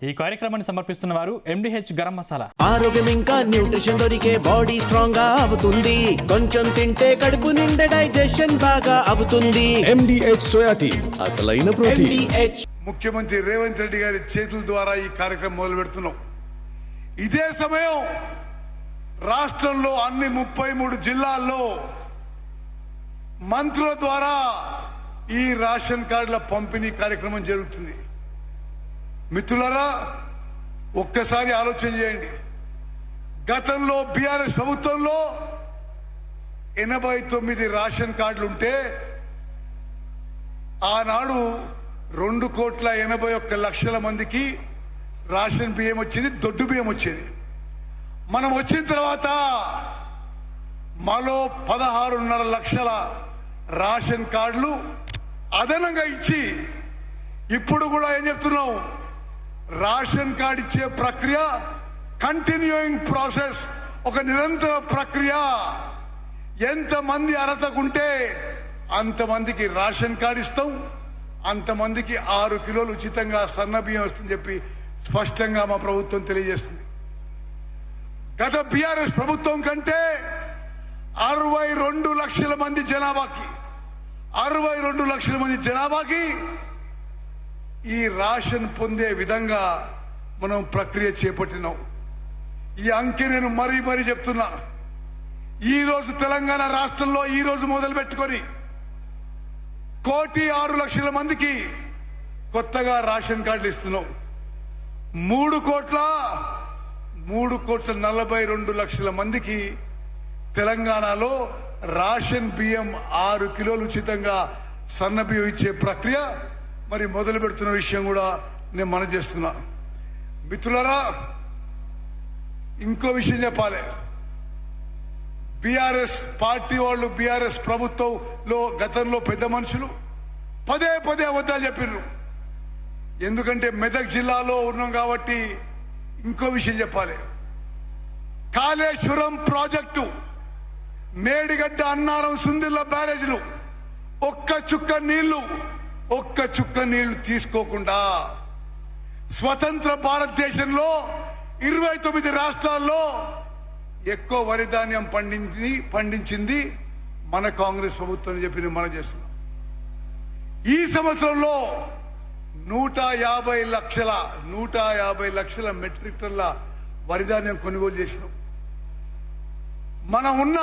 ఈ కార్యక్రమాన్ని సమర్పిస్తున్న వారు MDH గరం మసాలా. ఆరోగ్యం ఇంకా న్యూట్రిషన్ దొరికే బాడీ స్ట్రాంగ్ గా అవుతుంది. కొంచెం తింటే కడుపు నిండా డైజెషన్ బాగా అవుతుంది. MDH సోయా టీ అసలైన ప్రోటీన్. MDH ముఖ్యమంత్రి రేవంత్ రెడ్డి గారి చేతుల ద్వారా ఈ కార్యక్రమం మొదలు పెడుతున్నాం. ఇదే సమయం రాష్ట్రంలో అన్ని 33 జిల్లాల్లో మంత్రుల ద్వారా ఈ రేషన్ కార్డుల పంపిణీ కార్యక్రమం జరుగుతుంది. మిత్రులారా, ఒక్కసారి ఆలోచన చేయండి. గతంలో బీఆర్ఎస్ ప్రభుత్వంలో 89 రేషన్ కార్డులు ఉంటే ఆనాడు 2,81,00,000 మందికి రేషన్ బియ్యం వచ్చేది, దొడ్డు బియ్యం వచ్చేది. మనం వచ్చిన తర్వాత మరో 16.5 లక్షల రేషన్ కార్డులు అదనంగా ఇచ్చి ఇప్పుడు కూడా ఏం చెప్తున్నాం, రేషన్ కార్డు ఇచ్చే ప్రక్రియ కంటిన్యూయింగ్ ప్రాసెస్, ఒక నిరంతర ప్రక్రియ. ఎంతమంది అర్హతకుంటే అంతమందికి రేషన్ కార్డు ఇస్తాం, అంతమందికి 6 కిలోలు ఉచితంగా సన్న బియ్యం వస్తుందని చెప్పి స్పష్టంగా మా ప్రభుత్వం తెలియజేస్తుంది. గత బీఆర్ఎస్ ప్రభుత్వం కంటే 62 లక్షల మంది జనాభాకి ఈ రేషన్ పొందే విధంగా మనం ప్రక్రియ చేపట్టినాం. ఈ అంకె నేను మరీ చెప్తున్నా. ఈ రోజు తెలంగాణ రాష్ట్రంలో ఈ రోజు మొదలు పెట్టుకొని 1,06,00,000 మందికి కొత్తగా రేషన్ కార్డులు ఇస్తున్నాం. 3,42,00,000 మందికి తెలంగాణలో రేషన్ బియ్యం 6 కిలోలు ఉచితంగా సన్న బియ్యం ఇచ్చే ప్రక్రియ మరి మొదలు పెడుతున్న విషయం కూడా నేను మనం చేస్తున్నా. మిత్రులారా, ఇంకో విషయం చెప్పాలి. బీఆర్ఎస్ పార్టీ వాళ్ళు, బీఆర్ఎస్ ప్రభుత్వంలో గతంలో పెద్ద మనుషులు పదే అబద్ధాలు చెప్పిర్రు. ఎందుకంటే మెదక్ జిల్లాలో ఉన్నాం కాబట్టి ఇంకో విషయం చెప్పాలి. కాళేశ్వరం ప్రాజెక్టు, మేడిగడ్డ, అన్నారం, సుందిల్ల బ్యారేజ్లు ఒక్క చుక్క నీళ్లు తీసుకోకుండా స్వతంత్ర భారతదేశంలో 29 రాష్ట్రాల్లో ఎక్కువ వరి ధాన్యం పండించింది మన కాంగ్రెస్ ప్రభుత్వం చెప్పి మనం చేస్తున్నాం. ఈ సంవత్సరంలో 150 లక్షల మెట్రిక్ టన్ల వరి ధాన్యం కొనుగోలు చేసినాం. మనం ఉన్న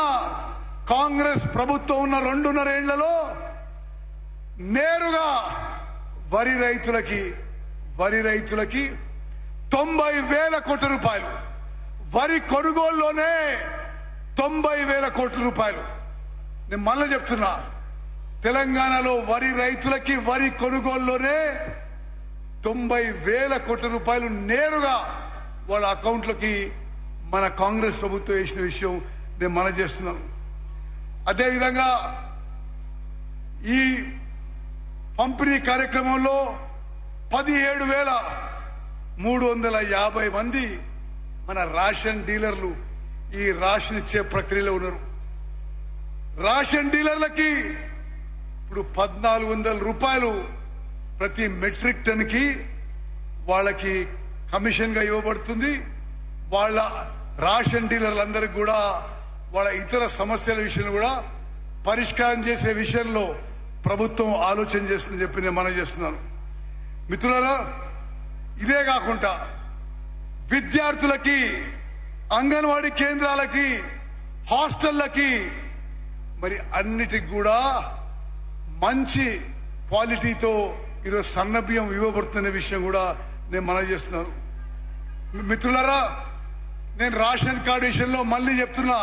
కాంగ్రెస్ ప్రభుత్వం ఉన్న 2.5 ఏళ్లలో నేరుగా వరి రైతులకి 90,000 కోట్ల రూపాయలు, వరి కొనుగోలులోనే 90,000 కోట్ల రూపాయలు. నేను మళ్ళీ చెప్తున్నా, తెలంగాణలో వరి రైతులకి వరి కొనుగోలులోనే 90,000 కోట్ల రూపాయలు నేరుగా వాళ్ళ అకౌంట్లకి మన కాంగ్రెస్ ప్రభుత్వం వేసిన విషయం నేను మనం చేస్తున్నాను. అదేవిధంగా ఈ పంపిణీ కార్యక్రమంలో 17,350 మంది మన రేషన్ డీలర్లు ఈ రేషన్ ఇచ్చే ప్రక్రియలో ఉన్నారు. రేషన్ డీలర్లకి ఇప్పుడు 1,400 రూపాయలు ప్రతి మెట్రిక్ టన్ కి వాళ్ళకి కమిషన్ గా ఇవ్వబడుతుంది. వాళ్ళ రేషన్ డీలర్లందరికీ కూడా వాళ్ళ ఇతర సమస్యల విషయంలో కూడా పరిష్కారం చేసే విషయంలో ప్రభుత్వం ఆలోచన చేస్తుందని చెప్పి నేను మనం చేస్తున్నాను. మిత్రులారా, ఇదే కాకుండా విద్యార్థులకి, అంగన్వాడీ కేంద్రాలకి, హాస్టళ్లకి మరి అన్నిటికి కూడా మంచి క్వాలిటీతో ఈరోజు సన్న బియ్యం ఇవ్వబడుతున్న విషయం కూడా నేను మనం చేస్తున్నాను. మిత్రులారా, నేను రేషన్ కార్డు విషయంలో మళ్ళీ చెప్తున్నా,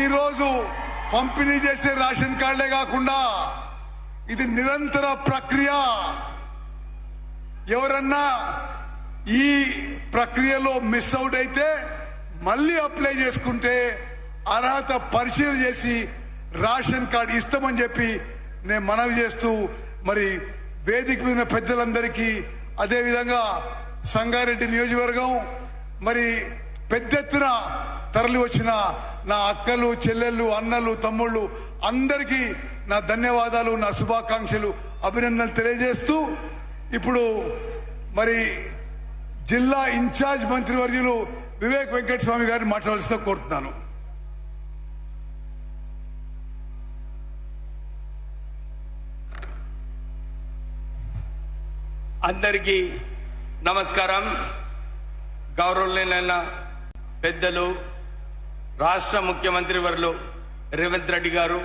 ఈరోజు పంపిణీ చేసే రేషన్ కార్డులే కాకుండా ఇది నిరంతర ప్రక్రియ. ఎవరన్నా ఈ ప్రక్రియలో మిస్ అవుట్ అయితే మళ్ళీ అప్లై చేసుకుంటే అర్హత పరిశీలన చేసి రేషన్ కార్డు ఇస్తామని చెప్పి నేను మనవి చేస్తూ, మరి వేదిక మీద పెద్దలందరికీ, అదేవిధంగా సంగారెడ్డి నియోజకవర్గం మరి పెద్ద ఎత్తున తరలి వచ్చిన నా అక్కలు, చెల్లెళ్ళు, అన్నలు, తమ్ముళ్ళు అందరికీ నా ధన్యవాదాలు, నా శుభాకాంక్షలు, అభినందనలు తెలియజేస్తూ ఇప్పుడు మరి జిల్లా ఇన్ఛార్జ్ మంత్రివర్యులు వివేక్ వెంకటస్వామి గారిని మాట్లాడాల్సిన కోరుతున్నాను. అందరికీ నమస్కారం. గౌరవనీయులైన పెద్దలు రాష్ట్ర ముఖ్యమంత్రి వర్యులు రేవంత్ రెడ్డి గారు,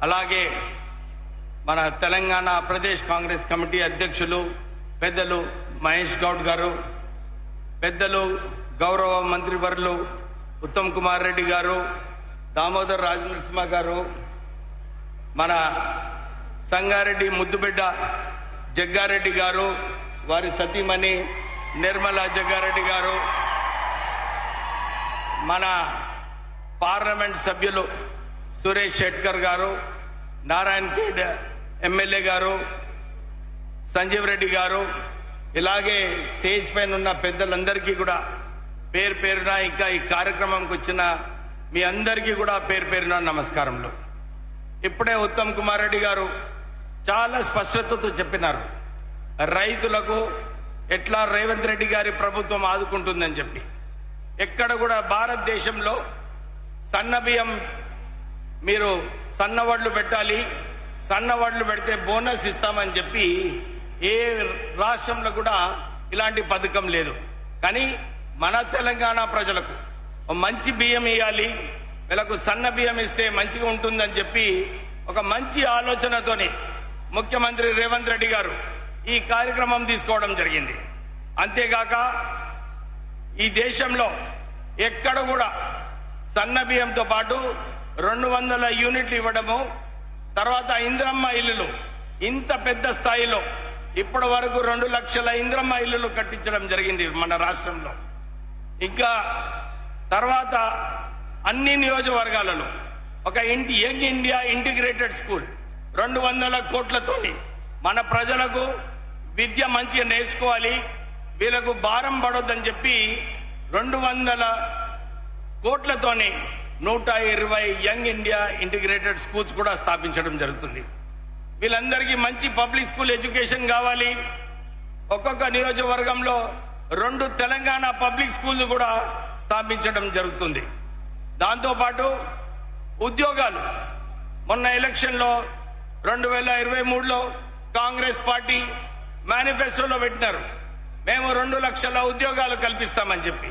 అలాగే మన తెలంగాణ ప్రదేశ్ కాంగ్రెస్ కమిటీ అధ్యక్షులు పెద్దలు మహేష్ గౌడ్ గారు, పెద్దలు గౌరవ మంత్రివర్యులు ఉత్తమ్ కుమార్ రెడ్డి గారు, దామోదర్ రాజనరసింహ గారు, మన సంగారెడ్డి ముద్దుబిడ్డ జగ్గారెడ్డి గారు, వారి సతీమణి నిర్మలా జగ్గారెడ్డి గారు, మన పార్లమెంట్ సభ్యులు సురేష్ షెట్కర్ గారు, నారాయణ్ ఖేడ్ ఎమ్మెల్యే గారు, సంజీవ్ రెడ్డి గారు, ఇలాగే స్టేజ్ పైన ఉన్న పెద్దలందరికీ కూడా పేరు పేరున, ఇంకా ఈ కార్యక్రమంకి వచ్చిన మీ అందరికీ కూడా పేరు పేరున నమస్కారములు. ఇప్పుడే ఉత్తమ్ కుమార్ రెడ్డి గారు చాలా స్పష్టతతో చెప్పినారు రైతులకు ఎట్లా రేవంత్ రెడ్డి గారి ప్రభుత్వం ఆదుకుంటుందని చెప్పి. ఎక్కడ కూడా భారతదేశంలో సన్న బియ్యం మీరు సన్నవడ్లు పెట్టాలి, సన్నవడ్లు పెడితే బోనస్ ఇస్తామని చెప్పి ఏ రాష్ట్రంలో కూడా ఇలాంటి పథకం లేదు. కానీ మన తెలంగాణ ప్రజలకు మంచి బియ్యం ఇవ్వాలి, వీళ్ళకు సన్న బియ్యం ఇస్తే మంచిగా ఉంటుందని చెప్పి ఒక మంచి ఆలోచనతోని ముఖ్యమంత్రి రేవంత్ రెడ్డి గారు ఈ కార్యక్రమం తీసుకోవడం జరిగింది. అంతేగాక ఈ దేశంలో ఎక్కడ కూడా సన్న బియ్యంతో పాటు 200 యూనిట్లు ఇవ్వడము, తర్వాత ఇంద్రమ్మ ఇల్లులు ఇంత పెద్ద స్థాయిలో ఇప్పటి వరకు 2 లక్షల ఇంద్రమ్మ ఇల్లులు కట్టించడం జరిగింది మన రాష్ట్రంలో. ఇంకా తర్వాత అన్ని నియోజకవర్గాలలో ఒక యంగ్ ఇండియా ఇంటిగ్రేటెడ్ స్కూల్ 200 కోట్లతోని మన ప్రజలకు విద్య మంచిగా నేర్చుకోవాలి, వీళ్ళకు భారం పడొద్దని చెప్పి 200 కోట్లతోని 120 యంగ్ ఇండియా ఇంటిగ్రేటెడ్ స్కూల్స్ కూడా స్థాపించడం జరుగుతుంది. వీళ్ళందరికీ మంచి పబ్లిక్ స్కూల్ ఎడ్యుకేషన్ కావాలి. ఒక్కొక్క నియోజకవర్గంలో 2 తెలంగాణ పబ్లిక్ స్కూల్ కూడా స్థాపించడం జరుగుతుంది. దాంతోపాటు ఉద్యోగాలు మొన్న ఎలక్షన్లో 2023లో కాంగ్రెస్ పార్టీ మేనిఫెస్టోలో పెట్టినారు, మేము 2 లక్షల ఉద్యోగాలు కల్పిస్తామని చెప్పి.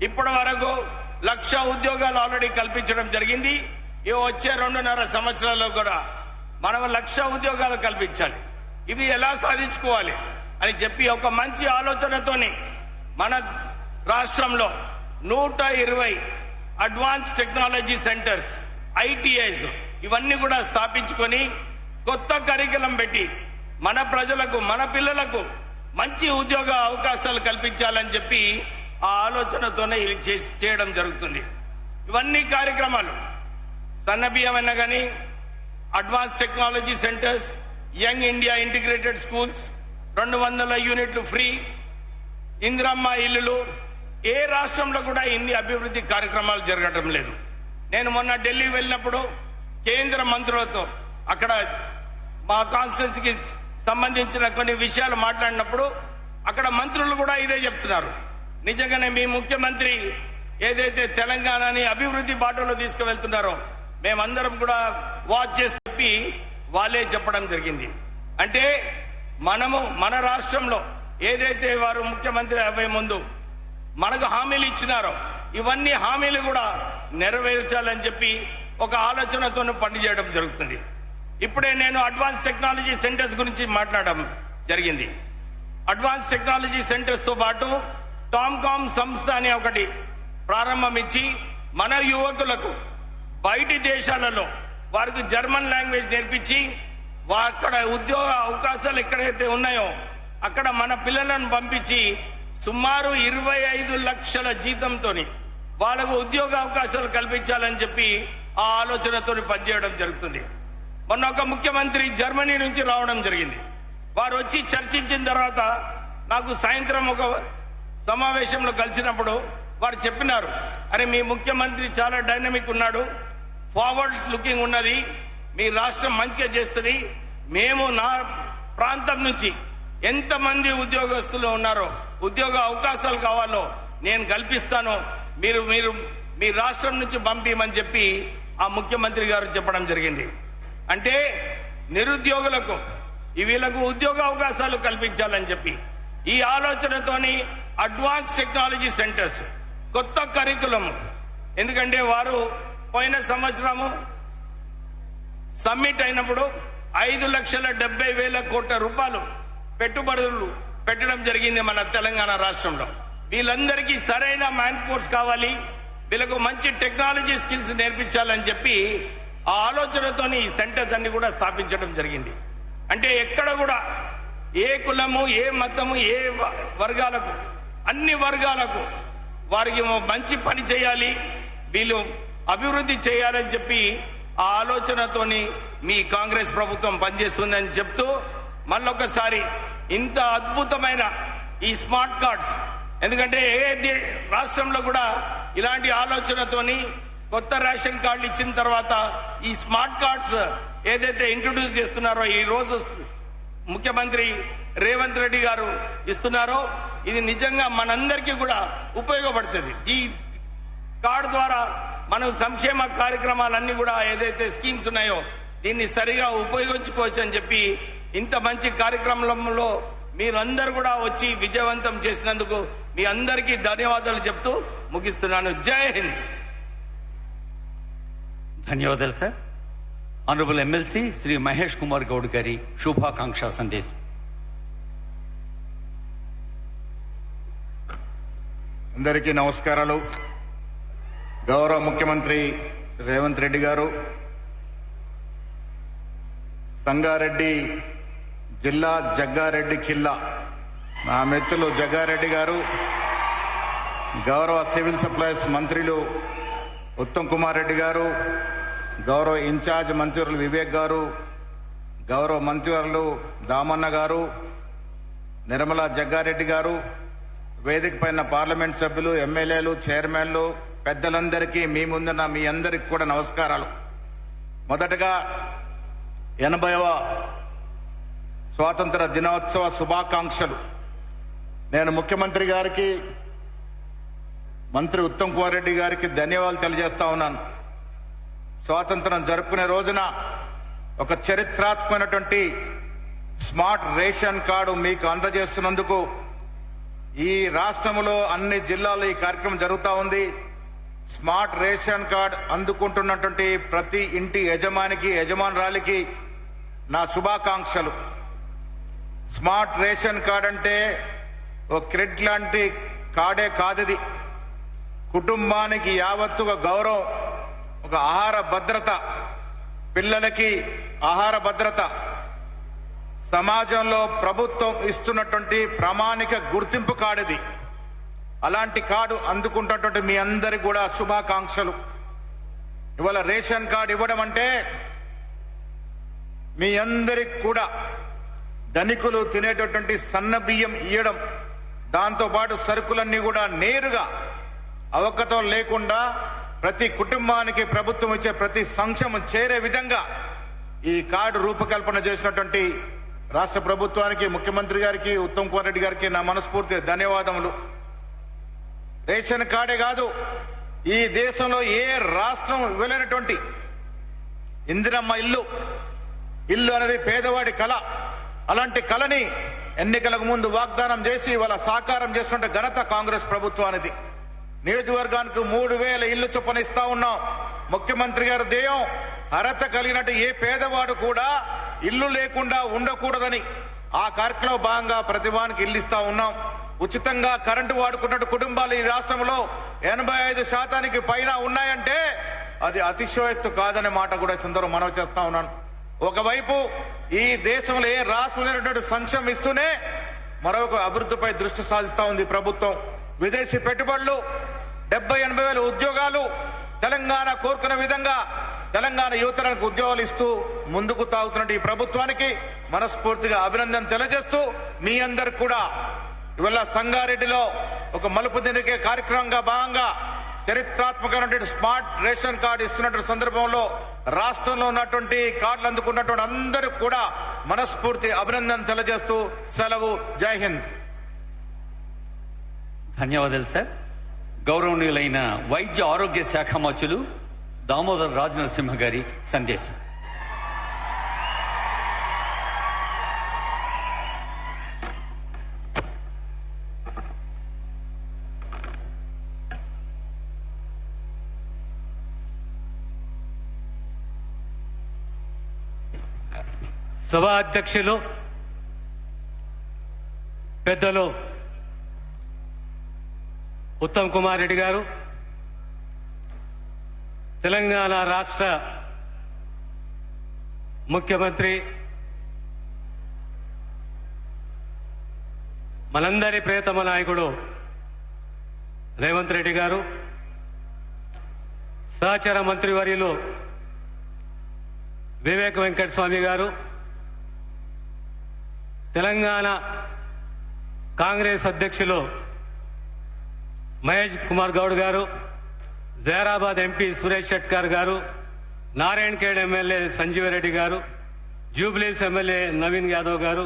ఇప్పటి వరకు 1,00,000 ఉద్యోగాలు ఆల్రెడీ కల్పించడం జరిగింది. ఇవి వచ్చే 2.5 సంవత్సరాల్లో కూడా మనం 1,00,000 ఉద్యోగాలు కల్పించాలి. ఇవి ఎలా సాధించుకోవాలి అని చెప్పి ఒక మంచి ఆలోచనతోని మన రాష్ట్రంలో 120 అడ్వాన్స్ టెక్నాలజీ సెంటర్స్, ఐటీఐస్ ఇవన్నీ కూడా స్థాపించుకొని కొత్త కరికులం పెట్టి మన ప్రజలకు, మన పిల్లలకు మంచి ఉద్యోగ అవకాశాలు కల్పించాలని చెప్పి ఆ ఆలోచనతోనే ఇది చేయడం జరుగుతుంది. ఇవన్నీ కార్యక్రమాలు సన్న బియ్యం అయినా కానీ, advance technology centres, young India integrated schools, 200 యూనిట్లు ఫ్రీ, ఇందిరమ్మ ఇల్లులు, ఏ రాష్ట్రంలో కూడా ఇన్ని అభివృద్ధి కార్యక్రమాలు జరగడం లేదు. నేను మొన్న ఢిల్లీ వెళ్ళినప్పుడు కేంద్ర మంత్రులతో అక్కడ మా కాన్స్టిట్యున్సీకి సంబంధించిన కొన్ని విషయాలు మాట్లాడినప్పుడు అక్కడ మంత్రులు కూడా ఇదే చెప్తున్నారు. నిజంగానే మీ ముఖ్యమంత్రి ఏదైతే తెలంగాణని అభివృద్ధి బాటలో తీసుకువెళ్తున్నారో మేమందరం కూడా వాచ్ చేసి చెప్పి వాళ్ళే చెప్పడం జరిగింది. అంటే మనము మన రాష్ట్రంలో ఏదైతే వారు ముఖ్యమంత్రి అయ్యే ముందు మనకు హామీలు ఇచ్చినారో ఇవన్నీ హామీలు కూడా నెరవేర్చాలని చెప్పి ఒక ఆలోచనతో పనిచేయడం జరుగుతుంది. ఇప్పుడే నేను అడ్వాన్స్ టెక్నాలజీ సెంటర్స్ గురించి మాట్లాడడం జరిగింది. అడ్వాన్స్ టెక్నాలజీ సెంటర్స్ తో పాటు టామ్కామ్ సంస్థ అనే ఒకటి ప్రారంభమిచ్చి మన యువకులకు బయటి దేశాలలో వారికి జర్మన్ లాంగ్వేజ్ నేర్పించి అక్కడ ఉద్యోగ అవకాశాలు ఎక్కడైతే ఉన్నాయో అక్కడ మన పిల్లలను పంపించి సుమారు 25 లక్షల జీతంతో వాళ్ళకు ఉద్యోగ అవకాశాలు కల్పించాలని చెప్పి ఆ ఆలోచనతో పనిచేయడం జరుగుతుంది. మొన్న ఒక ముఖ్యమంత్రి జర్మనీ నుంచి రావడం జరిగింది. వారు వచ్చి చర్చించిన తర్వాత నాకు సాయంత్రం ఒక సమావేశంలో కలిసినప్పుడు వారు చెప్పినారు, అరే మీ ముఖ్యమంత్రి చాలా డైనమిక్ ఉన్నాడు, ఫార్వర్డ్ లుకింగ్ ఉన్నది, మీ రాష్ట్రం మంచిగా చేస్తుంది, మేము నా ప్రాంతం నుంచి ఎంతమంది ఉద్యోగస్తులు ఉన్నారో ఉద్యోగ అవకాశాలు కావాలో నేను కల్పిస్తాను, మీరు మీరు మీ రాష్ట్రం నుంచి పంపిమని చెప్పి ఆ ముఖ్యమంత్రి గారు చెప్పడం జరిగింది. అంటే నిరుద్యోగులకు వీళ్ళకు ఉద్యోగ అవకాశాలు కల్పించాలని చెప్పి ఈ ఆలోచనతోని అడ్వాన్స్ టెక్నాలజీ సెంటర్స్, కొత్త కరికులం. ఎందుకంటే వారు పోయిన సంవత్సరము సమ్మిట్ అయినప్పుడు 5,70,000 కోట్ల రూపాయలు పెట్టుబడులు పెట్టడం జరిగింది మన తెలంగాణ రాష్ట్రంలో. వీళ్ళందరికీ సరైన మ్యాన్ ఫోర్స్ కావాలి, వీళ్ళకు మంచి టెక్నాలజీ స్కిల్స్ నేర్పించాలని చెప్పి ఆ ఆలోచనతోని ఈ సెంటర్స్ అన్ని కూడా స్థాపించడం జరిగింది. అంటే ఎక్కడ కూడా ఏ కులము, ఏ మతము, ఏ వర్గాలకు, అన్ని వర్గాలకు వారికి మంచి పని చేయాలి, వీళ్ళు అభివృద్ధి చేయాలని చెప్పి ఆ ఆలోచనతోని మీ కాంగ్రెస్ ప్రభుత్వం పనిచేస్తుందని చెప్తూ మళ్ళొకసారి ఇంత అద్భుతమైన ఈ స్మార్ట్ కార్డ్స్, ఎందుకంటే ఏ రాష్ట్రంలో కూడా ఇలాంటి ఆలోచనతోని కొత్త రేషన్ కార్డులు ఇచ్చిన తర్వాత ఈ స్మార్ట్ కార్డ్స్ ఏదైతే ఇంట్రొడ్యూస్ చేస్తున్నారో, ఈ రోజు ముఖ్యమంత్రి రేవంత్ రెడ్డి గారు ఇస్తున్నారో, ఇది నిజంగా మనందరికీ కూడా ఉపయోగపడుతుంది. ఈ కార్డు ద్వారా మనం సంక్షేమ కార్యక్రమాలన్నీ కూడా ఏదైతే స్కీమ్స్ ఉన్నాయో దీన్ని సరిగా ఉపయోగించుకోవచ్చు అని చెప్పి ఇంత మంచి కార్యక్రమంలో మీరందరూ కూడా వచ్చి విజయవంతం చేసినందుకు మీ అందరికీ ధన్యవాదాలు చెప్తూ ముగిస్తున్నాను. జై హింద్. ధన్యవాదాలు sir. Honourable MLC Shri Mahesh Kumar Goud గారి శుభాకాంక్ష సందేశం. అందరికీ నమస్కారాలు. గౌరవ ముఖ్యమంత్రి రేవంత్ రెడ్డి గారు, సంగారెడ్డి జిల్లా జగ్గారెడ్డి ఖిల్లా నా మిత్రులు జగ్గారెడ్డి గారు, గౌరవ సివిల్ సప్లైస్ మంత్రులు ఉత్తమ్ కుమార్ రెడ్డి గారు, గౌరవ ఇన్ఛార్జ్ మంత్రులు వివేక్ గారు, గౌరవ మంత్రివర్యులు దామన్న గారు, నిర్మలా జగ్గారెడ్డి గారు, వేదిక పైన పార్లమెంట్ సభ్యులు, ఎమ్మెల్యేలు, చైర్మన్లు, పెద్దలందరికీ మీ ముందున్న మీ అందరికి కూడా నమస్కారాలు. మొదటగా 80వ స్వాతంత్ర దినోత్సవ శుభాకాంక్షలు. నేను ముఖ్యమంత్రి గారికి, మంత్రి ఉత్తమ్ కుమార్ రెడ్డి గారికి ధన్యవాదాలు తెలియజేస్తా ఉన్నాను. స్వాతంత్రం జరుపుకునే రోజున ఒక చరిత్రాత్మకమైనటువంటి స్మార్ట్ రేషన్ కార్డు మీకు అందజేస్తున్నందుకు ఈ రాష్ట్రంలో అన్ని జిల్లాల్లో ఈ కార్యక్రమం జరుగుతూ ఉంది. స్మార్ట్ రేషన్ కార్డ్ అందుకుంటున్నటువంటి ప్రతి ఇంటి యజమానికి, యజమానురాలికి నా శుభాకాంక్షలు. స్మార్ట్ రేషన్ కార్డ్ అంటే ఒక క్రెడిట్ లాంటి కార్డే కాదు. కుటుంబానికి యావత్తుగా గౌరవం, ఒక ఆహార భద్రత, పిల్లలకి ఆహార భద్రత, సమాజంలో ప్రభుత్వం ఇస్తున్నటువంటి ప్రామాణిక గుర్తింపు కార్డు ఇది. అలాంటి కార్డు అందుకుంటున్నటువంటి మీ అందరికి కూడా శుభాకాంక్షలు. ఇవాళ రేషన్ కార్డు ఇవ్వడం అంటే మీ అందరికి కూడా ధనికులు తినేటటువంటి సన్న బియ్యం ఇవ్వడం, దాంతోపాటు సరుకులన్నీ కూడా నేరుగా అవకతో లేకుండా ప్రతి కుటుంబానికి ప్రభుత్వం ఇచ్చే ప్రతి సంక్షేమం చేరే విధంగా ఈ కార్డు రూపకల్పన చేసినటువంటి రాష్ట్ర ప్రభుత్వానికి, ముఖ్యమంత్రి గారికి, ఉత్తమ్ కుమార్ రెడ్డి గారికి నా మనస్ఫూర్తి ధన్యవాదములు. రేషన్ కార్డే కాదు, ఈ దేశంలో ఏ రాష్ట్రం ఇవ్వలేనటువంటి ఇందిరమ్మ ఇల్లు అనేది పేదవాడి కళ. అలాంటి కళని ఎన్నికలకు ముందు వాగ్దానం చేసి వాళ్ళ సాకారం చేస్తున్న ఘనత కాంగ్రెస్ ప్రభుత్వానికి. నియోజకవర్గానికి 3,000 ఇళ్లు చొప్పున ఇస్తా ఉన్నాం. ముఖ్యమంత్రి గారి ధ్యేయం అర్హత కలిగినట్టు ఏ పేదవాడు కూడా ఇల్లు లేకుండా ఉండకూడదని ఆ కార్యక్రమంలో భాగంగా ప్రతి వానికి ఇల్లు ఇస్తా ఉన్నాం. ఉచితంగా కరెంటు వాడుకున్నట్టు కుటుంబాలు ఈ రాష్ట్రంలో 85% పైన ఉన్నాయంటే అది అతిశయోక్తి కాదనే మాట కూడా సందర్భం మనవి చేస్తా ఉన్నాను. ఒకవైపు ఈ దేశంలో ఏ రాష్ట్రం లేనటువంటి సంక్షేమం ఇస్తూనే మరొక అభివృద్ధిపై దృష్టి సాధిస్తా ఉంది ప్రభుత్వం. విదేశీ పెట్టుబడులు, 70-80 వేల ఉద్యోగాలు, తెలంగాణ కోరుకున్న విధంగా తెలంగాణ యువతలకు ఉద్యోగాలు ఇస్తూ ముందుకు తాగుతున్న ఈ ప్రభుత్వానికి మనస్ఫూర్తిగా అభినందన తెలియజేస్తూ మీ అందరికి కూడా ఇవాళ సంగారెడ్డిలో ఒక మలుపు తిరిగే కార్యక్రమంగా భాగంగా చరిత్రాత్మకమైనటువంటి స్మార్ట్ రేషన్ కార్డు ఇస్తున్నటువంటి సందర్భంలో రాష్ట్రంలో ఉన్నటువంటి కార్డులు అందుకున్నటువంటి అందరికి కూడా మనస్ఫూర్తి అభినందన తెలియజేస్తూ సెలవు. జై హింద్. ధన్యవాదాలు సార్. గౌరవనీయులైన వైద్య ఆరోగ్య శాఖ మంత్రులు దామోదర్ రాజనరసింహ గారి సందేశం. సభా అధ్యక్షులు పెద్దలు ఉత్తమ్ కుమార్ రెడ్డి గారు, తెలంగాణ రాష్ట్ర ముఖ్యమంత్రి, మనందరి ప్రియతమ నాయకుడు రేవంత్ రెడ్డి గారు, సహచర మంత్రివర్యులు వివేక్ వెంకట స్వామి గారు, తెలంగాణ కాంగ్రెస్ అధ్యక్షులు మహేష్ కుమార్ గౌడ్ గారు, జైరాబాద్ ఎంపీ సురేష్ షెట్కర్ గారు, నారాయణఖేడ్ ఎమ్మెల్యే సంజీవరెడ్డి గారు, జూబ్లీస్ ఎమ్మెల్యే నవీన్ యాదవ్ గారు,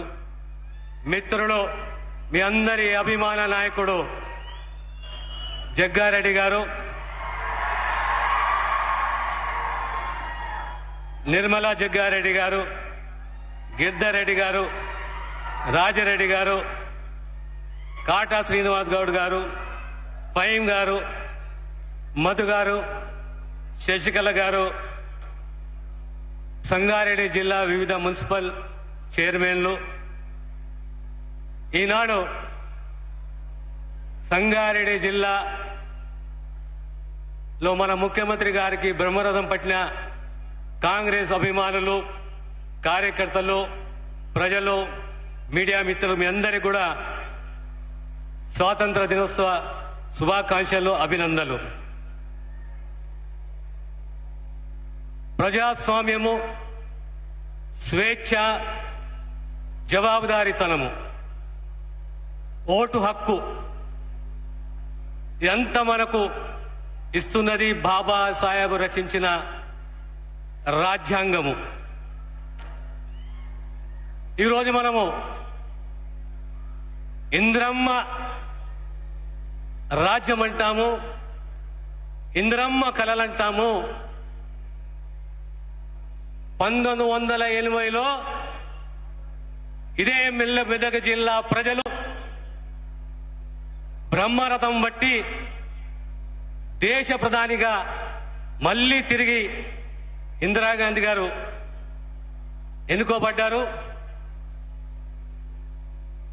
మిత్రులు మీ అందరి అభిమాన నాయకుడు జగ్గారెడ్డి గారు, నిర్మలా జగ్గారెడ్డి గారు, గిర్ధారెడ్డి గారు, రాజరెడ్డి గారు, కాటా శ్రీనివాస్ గౌడ్ గారు, ఫహీం గారు, మధు గారు, శశికళ గారు, సంగారెడ్డి జిల్లా వివిధ మున్సిపల్ చైర్మన్లు, ఈనాడు సంగారెడ్డి జిల్లాలో మన ముఖ్యమంత్రి గారికి బ్రహ్మరథం పట్టిన కాంగ్రెస్ అభిమానులు, కార్యకర్తలు, ప్రజలు, మీడియా మిత్రులు మీ అందరికీ కూడా స్వాతంత్ర దినోత్సవ శుభాకాంక్షలు, అభినందనలు. ప్రజాస్వామ్యము, స్వేచ్ఛ, జవాబుదారీతనము, ఓటు హక్కు ఎంత మనకు ఇస్తున్నది బాబా సాహెబ్ రచించిన రాజ్యాంగము. ఈరోజు మనము ఇంద్రమ్మ రాజ్యం అంటాము, ఇంద్రమ్మ కలలంటాము. 1980లో ఇదే మెదక్ జిల్లా ప్రజలు బ్రహ్మరథం బట్టి దేశ ప్రధానిగా మళ్ళీ తిరిగి ఇందిరాగాంధీ గారు ఎన్నుకోబడ్డారు.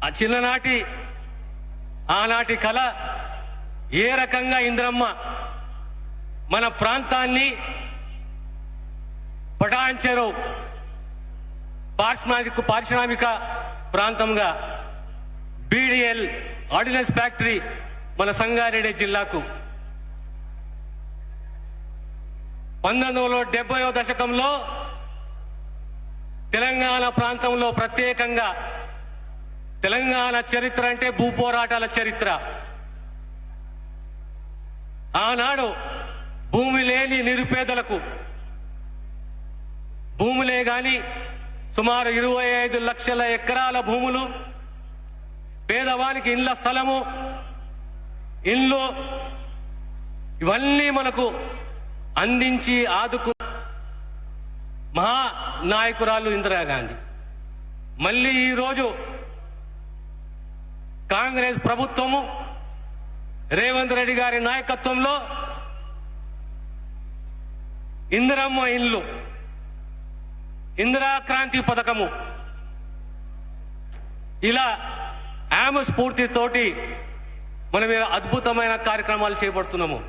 ఆ చిన్ననాటి ఆనాటి కళ ఏ రకంగా ఇంద్రమ్మ మన ప్రాంతాన్ని పటాన్చెరు పారిశ్రామిక ప్రాంతంగా బీడీఎల్ ఆర్డినెన్స్ ఫ్యాక్టరీ మన సంగారెడ్డి జిల్లాకు 1970వ దశకంలో తెలంగాణ ప్రాంతంలో ప్రత్యేకంగా తెలంగాణ చరిత్ర అంటే భూపోరాటాల చరిత్ర. ఆనాడు భూమి లేని నిరుపేదలకు భూములే గాని సుమారు 25 లక్షల ఎకరాల భూములు, పేదవానికి ఇళ్ల స్థలము, ఇల్లు, ఇవన్నీ మనకు అందించి ఆదుకున్న మహానాయకురాలు ఇందిరాగాంధీ. మళ్ళీ ఈరోజు కాంగ్రెస్ ప్రభుత్వము రేవంత్ రెడ్డి గారి నాయకత్వంలో ఇందిరమ్మ ఇల్లు, ఇందిరా క్రాంతి పథకము, ఇలా ఆమె స్ఫూర్తితోటి మనం అద్భుతమైన కార్యక్రమాలు చేపడుతున్నాము.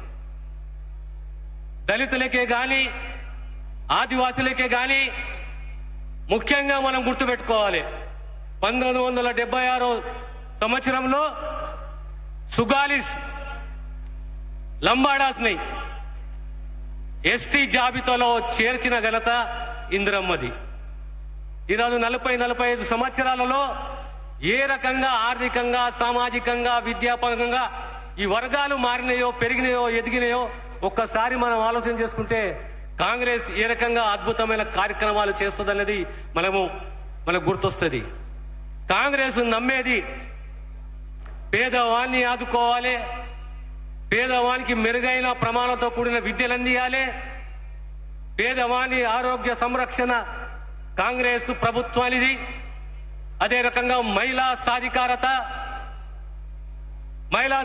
దళితులకే గాని ఆదివాసులకే గాని ముఖ్యంగా మనం గుర్తుపెట్టుకోవాలి, 1976 సంవత్సరంలో సుగాలిస్ లంబాడాస్ని ఎస్టీ జాబితాలో చేర్చిన ఘనత ఇందిరమ్మది. ఈరోజు 40-45 సంవత్సరాలలో ఏ రకంగా ఆర్థికంగా, సామాజికంగా, విద్యాపరంగా ఈ వర్గాలు మారినాయో, పెరిగినాయో, ఎదిగినాయో ఒక్కసారి మనం ఆలోచన చేసుకుంటే కాంగ్రెస్ ఏ రకంగా అద్భుతమైన కార్యక్రమాలు చేస్తుందనేది మనకు గుర్తొస్తుంది. కాంగ్రెస్ నమ్మేది పేదవాన్ని ఆదుకోవాలి, పేదవానికి మెరుగైన ప్రమాణంతో కూడిన విద్యలు అందియాలి, పేదవాని ఆరోగ్య సంరక్షణ కాంగ్రెస్ ప్రభుత్వానిది. అదే రకంగా మహిళా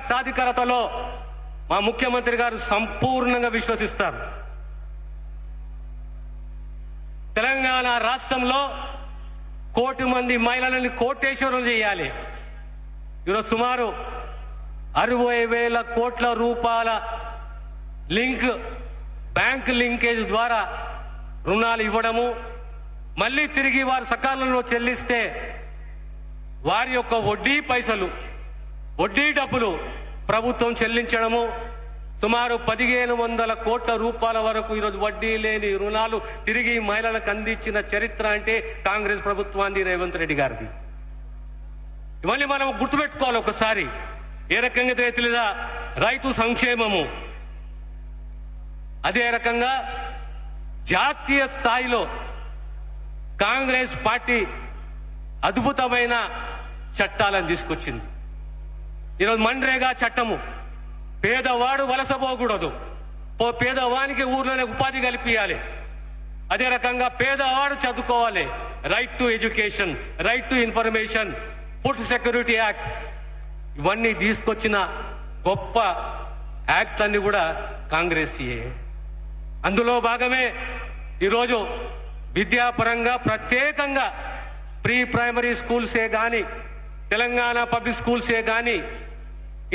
సాధికారతలో మా ముఖ్యమంత్రి గారు సంపూర్ణంగా విశ్వసిస్తారు. తెలంగాణ రాష్ట్రంలో 1 కోటి మంది మహిళలని కోటేశ్వరం చేయాలి. ఈరోజు సుమారు 60,000 కోట్ల రూపాయల బ్యాంక్ లింకేజ్ ద్వారా రుణాలు ఇవ్వడము, మళ్ళీ తిరిగి వారు సకాలంలో చెల్లిస్తే వారి యొక్క వడ్డీ డబ్బులు ప్రభుత్వం చెల్లించడము, సుమారు 1,500 కోట్ల రూపాయల వరకు ఈరోజు వడ్డీ లేని రుణాలు తిరిగి మహిళలకు అందించిన చరిత్ర అంటే కాంగ్రెస్ ప్రభుత్వాన్ని, రేవంత్ రెడ్డి గారిది. ఇవన్నీ మనం గుర్తుపెట్టుకోవాలి. ఒకసారి ఏ రకంగా తెలీదా రైతు సంక్షేమము, అదే రకంగా జాతీయ స్థాయిలో కాంగ్రెస్ పార్టీ అద్భుతమైన చట్టాలను తీసుకొచ్చింది. ఈరోజు మన్రేగా చట్టము, పేదవాడు వలసపోకూడదు, పేదవానికి ఊర్లోనే ఉపాధి కల్పించాలి. అదే రకంగా పేదవాడు చదువుకోవాలి, right to education, right to information, food security act, ఇవన్నీ తీసుకొచ్చిన గొప్ప యాక్ట్ అన్ని కూడా కాంగ్రెస్. అందులో భాగమే ఈరోజు విద్యాపరంగా ప్రత్యేకంగా ప్రీ ప్రైమరీ స్కూల్సే కానీ, తెలంగాణ పబ్లిక్ స్కూల్సే కానీ,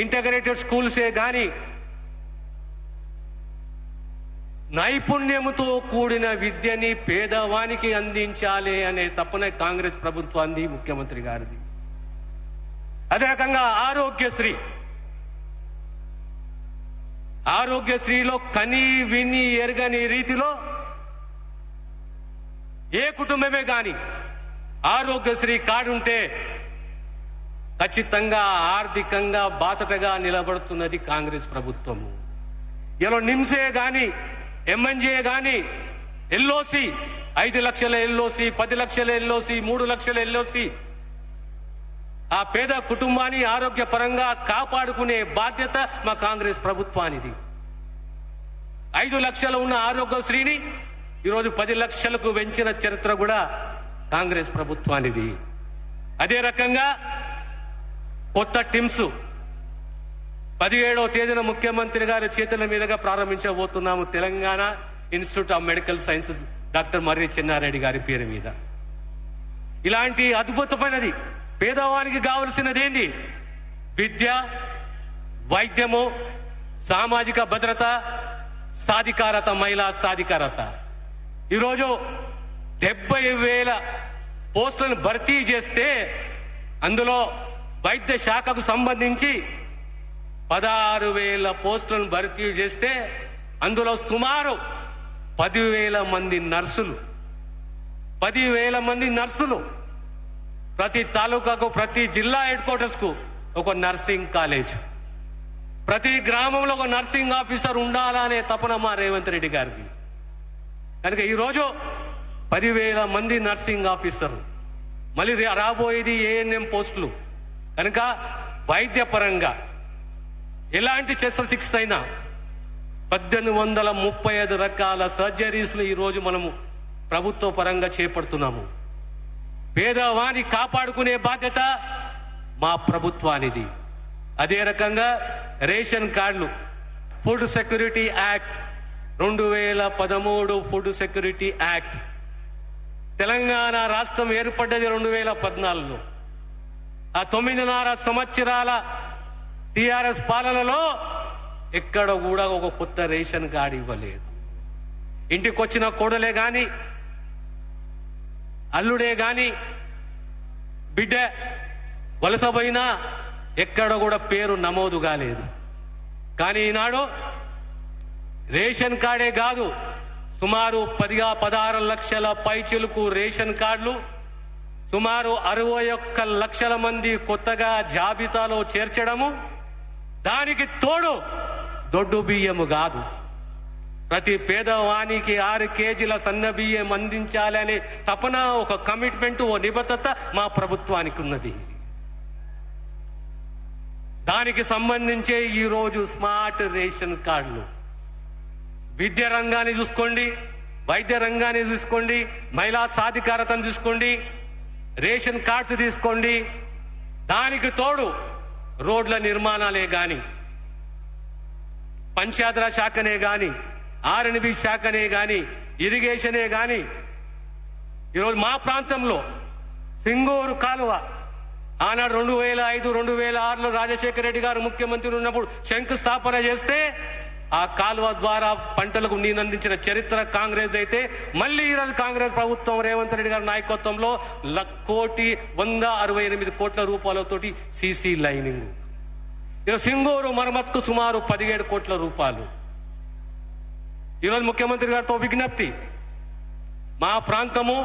ఇంటగ్రేటెడ్ స్కూల్సే కానీ నైపుణ్యముతో కూడిన విద్యని పేదవానికి అందించాలి అనే తపన కాంగ్రెస్ ప్రభుత్వాన్ని, ముఖ్యమంత్రి గారిది. అదే రకంగా ఆరోగ్యశ్రీలో కని విని ఎరగని రీతిలో ఏ కుటుంబమే కానీ ఆరోగ్యశ్రీ కార్డు ఉంటే ఖచ్చితంగా ఆర్థికంగా బాసటగా నిలబడుతున్నది కాంగ్రెస్ ప్రభుత్వము. ఇలా నిమ్సే గాని, ఎంఎన్జే గాని, ఎల్ఓసి 5 లక్షల ఎల్ఓసి, 10 లక్షల ఎల్ఓసి, 3 లక్షల ఎల్ఓసి, ఆ పేద కుటుంబాన్ని ఆరోగ్యపరంగా కాపాడుకునే బాధ్యత మా కాంగ్రెస్ ప్రభుత్వానిది. 5 లక్షలు ఉన్న ఆరోగ్యశ్రీని ఈరోజు 10 లక్షలకు పెంచిన చరిత్ర కూడా కాంగ్రెస్ ప్రభుత్వానిది. అదే రకంగా కొత్త టిమ్స్ 17వ తేదీన ముఖ్యమంత్రి గారి చేతుల మీదుగా ప్రారంభించబోతున్నాము. Telangana institute of medical science doctor Marri Chennareddy గారి పేరు మీద. ఇలాంటి అద్భుతమైనది పేదవానికి కావలసినది ఏంది? విద్య, వైద్యము, సామాజిక భద్రత, సాధికారత, మహిళా సాధికారత. ఈరోజు 70,000 పోస్టులను భర్తీ చేస్తే అందులో వైద్య శాఖకు సంబంధించి 16,000 పోస్టులను భర్తీ చేస్తే అందులో సుమారు 10,000 మంది నర్సులు, 10,000 మంది నర్సులు, ప్రతి తాలూకాకు, ప్రతి జిల్లా హెడ్ క్వార్టర్స్ కు ఒక నర్సింగ్ కాలేజ్, ప్రతి గ్రామంలో ఒక నర్సింగ్ ఆఫీసర్ ఉండాలనే తపన మా రేవంత్ రెడ్డి గారిది. కనుక ఈరోజు 10,000 మంది నర్సింగ్ ఆఫీసర్లు, మళ్ళీ రాబోయేది ఏఎన్ఎం పోస్టులు. కనుక వైద్యపరంగా ఎలాంటి శస్త్రచికిత్స అయినా 1835 రకాల సర్జరీస్లు ఈరోజు మనము ప్రభుత్వ పరంగా చేపడుతున్నాము. పేదవాన్ని కాపాడుకునే బాధ్యత మా ప్రభుత్వానిది. అదే రకంగా రేషన్ కార్డులు, food security act 2013 food security act. Telangana రాష్ట్రం ఏర్పడ్డది 2014లో. ఆ 9.5 సంవత్సరాల టిఆర్ఎస్ పాలనలో ఎక్కడ కూడా ఒక కొత్త రేషన్ కార్డు ఇవ్వలేదు. ఇంటికి వచ్చిన కోడలే గాని, అల్లుడే గాని, బిడ్డ వలసపోయినా ఎక్కడ కూడా పేరు నమోదు కాలేదు. కానీ ఈనాడు రేషన్ కార్డే కాదు, సుమారు 16 లక్షల పైచిలుకు రేషన్ కార్డులు, సుమారు 61 లక్షల మంది కొత్తగా జాబితాలో చేర్చడము, దానికి తోడు దొడ్డు బియ్యము కాదు, ప్రతి పేదవానికి 6 కేజీల సన్న బియ్యం అందించాలనే తపన, ఒక కమిట్మెంట్, ఓ నిబద్ధత మా ప్రభుత్వానికి ఉన్నది. దానికి సంబంధించే ఈరోజు స్మార్ట్ రేషన్ కార్డులు. విద్య రంగాన్ని చూసుకోండి, వైద్య రంగాన్ని చూసుకోండి, మహిళా సాధికారతను చూసుకోండి, రేషన్ కార్డ్స్ తీసుకోండి. దానికి తోడు రోడ్ల నిర్మాణాలే గాని, పంచాయతీరాజ్ శాఖనే గాని, ఆర్ఎన్బి శాఖనే గాని, ఇరిగేషనే గాని, ఈరోజు మా ప్రాంతంలో సింగూరు కాలువ ఆనాడు 2005, 2006లో రాజశేఖర రెడ్డి గారు ముఖ్యమంత్రి ఉన్నప్పుడు శంకుస్థాపన చేస్తే ఆ కాలువ ద్వారా పంటలకు నీరందించిన చరిత్ర కాంగ్రెస్ అయితే, మళ్ళీ ఈరోజు కాంగ్రెస్ ప్రభుత్వం రేవంత్ రెడ్డి గారి నాయకత్వంలో 1,168 కోట్ల రూపాయలతోటి సీసీ లైనింగ్. ఈరోజు సింగూరు మరమ్మత్కు సుమారు 17 కోట్ల రూపాయలు. ఈరోజు ముఖ్యమంత్రి గారితో విజ్ఞప్తి, మా ప్రాంతము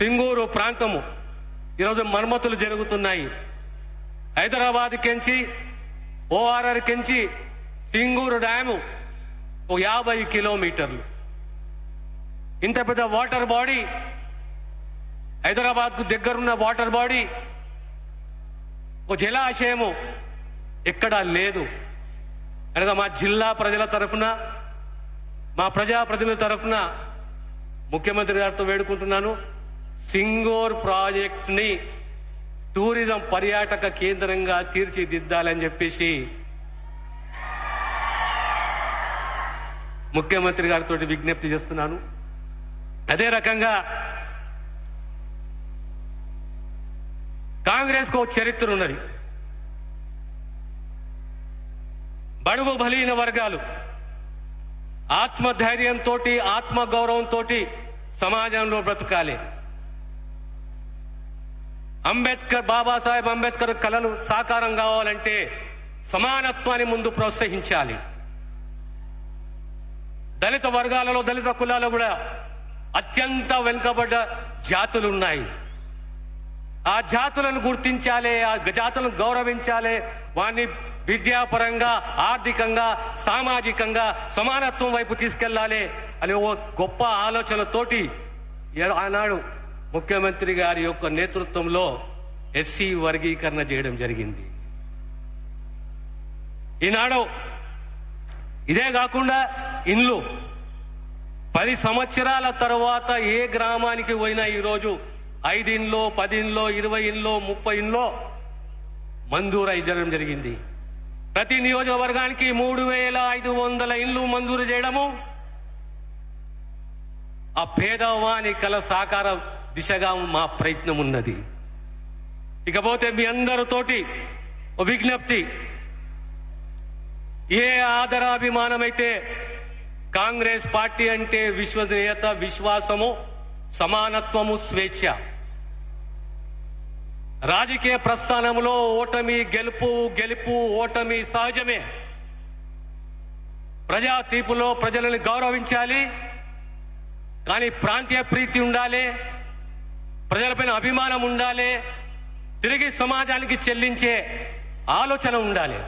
సింగూరు ప్రాంతము ఈరోజు మరమ్మతులు జరుగుతున్నాయి. హైదరాబాద్ కెంచి ఓఆర్ఆర్ కెంచి సింగూరు డ్యాము 50 కిలోమీటర్లు. ఇంత పెద్ద వాటర్ బాడీ, హైదరాబాద్కు దగ్గరున్న వాటర్ బాడీ, ఓ జలాశయము ఎక్కడా లేదు. అనగా మా జిల్లా ప్రజల తరఫున, మా ప్రజాప్రతినిధుల తరఫున ముఖ్యమంత్రి గారితో వేడుకుంటున్నాను, సింగూర్ ప్రాజెక్ట్ని టూరిజం పర్యాటక కేంద్రంగా తీర్చిదిద్దాలని చెప్పేసి ముఖ్యమంత్రి గారితో విజ్ఞప్తి చేస్తున్నాను. అదే రకంగా కాంగ్రెస్ కు చరిత్ర ఉన్నది. బడుగు బలహీన వర్గాలు ఆత్మధైర్యంతో, ఆత్మగౌరవంతో సమాజంలో బ్రతకాలి. బాబాసాహెబ్ అంబేద్కర్ కలలు సాకారం కావాలంటే సమానత్వాన్ని ముందు ప్రోత్సహించాలి. దళిత వర్గాలలో, దళిత కులాలలో కూడా అత్యంత వెనుకబడ్డ జాతులు ఉన్నాయి. ఆ జాతులను గుర్తించాలి, ఆ జాతులను గౌరవించాలి, వారిని విద్యాపరంగా, ఆర్థికంగా, సామాజికంగా సమానత్వం వైపు తీసుకెళ్లాలి అనే ఓ గొప్ప ఆలోచనతోటి ఆనాడు ముఖ్యమంత్రి గారి యొక్క నేతృత్వంలో ఎస్సీ వర్గీకరణ చేయడం జరిగింది. ఈనాడు ఇదే కాకుండా ఇండ్లు 10 సంవత్సరాల తర్వాత ఏ గ్రామానికి పోయినా ఈరోజు 5 ఇండ్లో, 10 ఇండ్లో, 20 ఇండ్లో, 30 ఇండ్లో మంజూరు అయ్యడం జరిగింది. ప్రతి నియోజకవర్గానికి 3,500 ఇండ్లు మంజూరు చేయడము ఆ పేదవాని కల సాకార దిశగా మా ప్రయత్నం ఉన్నది. ఇకపోతే మీ అందరితోటి ఓ విజ్ఞప్తి, ఏ ఆదరాభిమానమైతే కాంగ్రెస్ పార్టీ అంటే విశ్వసనీయత, విశ్వాసము, సమానత్వము, స్వేచ్ఛ. రాజకీయ ప్రస్థానంలో ఓటమి, గెలుపు ఓటమి సహజమే. ప్రజా తీర్పులో ప్రజలను గౌరవించాలి, కానీ ప్రాంతీయ ప్రీతి ఉండాలి, ప్రజలపైన అభిమానం ఉండాలి, తిరిగి సమాజానికి చెల్లించే ఆలోచన ఉండాలి.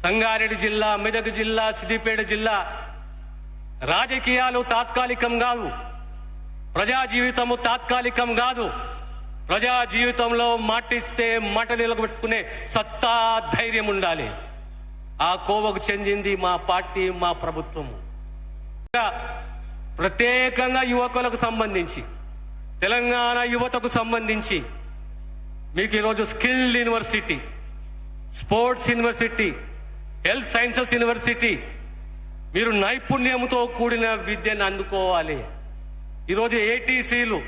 సంగారెడ్డి జిల్లా, మెదక్ జిల్లా, సిద్దిపేట జిల్లా రాజకీయాలు తాత్కాలికం కాదు, ప్రజా జీవితము తాత్కాలికం కాదు. ప్రజా జీవితంలో మాటిస్తే మాట నిలబెట్టుకునే సత్తా, ధైర్యం ఉండాలి. ఆ కోవకు చెందింది మా పార్టీ, మా ప్రభుత్వము. ప్రత్యేకంగా యువకులకు సంబంధించి, తెలంగాణ యువతకు సంబంధించి మీకు ఈరోజు skill university, sports university, health sciences university, మీరు నైపుణ్యంతో కూడిన విద్యను అందుకోవాలి. ఈరోజు ఏటీసీలు